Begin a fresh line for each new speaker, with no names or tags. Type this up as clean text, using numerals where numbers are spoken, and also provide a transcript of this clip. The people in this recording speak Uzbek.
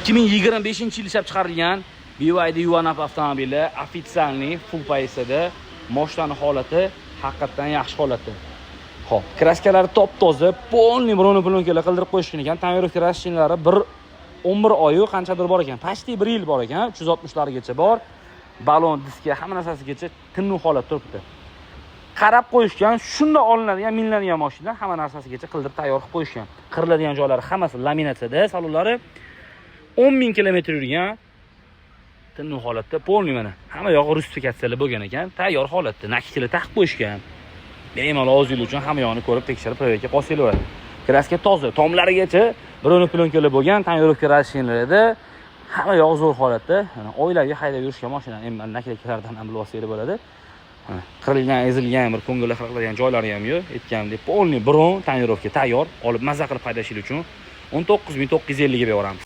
2025 yil ishlab chiqarilgan BYD Yuvanap avtomobili ofitsialniy full paysada. Mashinaning holati haqiqatan yaxshi holatda. Xo'p, kraskalari top-toza, polniy bron-plonkalar qildirib qo'yishgan ekan. Tamirovka rashinlari 11 oyi qanchadir bor ekan. Pashti 1 yil bor ekan. 360 largacha bor. Balon, diski, hamma narsasigacha tinch holatda turibdi. Qarab qo'yishgan, shunda olinadigan, miniladigan mashina hamma narsasigacha qildirib tayyor qilib qo'yishgan. Qiriladigan joylari hammasi laminatsiyada, salonlari 10,000 kilometr yurgan. Tinch holatda, polniy mana. Hamma yog'i rustifikatsiyalar bo'lgan ekan, tayyor holatda, nakitlar taqib qo'yishgan. Bemalol o'zingiz uchun hamma yo'qni ko'rib tekshirib proyektga qo'ysaveradi. Kraska toza, tomlarigacha bron-plonkalar bo'lgan, tamirovka rashinlarida hamma yo'q zo'r holatda. Oilaga haydab yurishga mashina ham nakleykalardan ham bilib olsangiz bo'ladi. Qirilgan, ezilgan bir ko'ngilga qiladigan joylari ham yo'q. Aytganimdek, polniy bron, tamirovka tayyor, olib mazza qilib haydashingiz uchun 19,950 ga beraveramiz.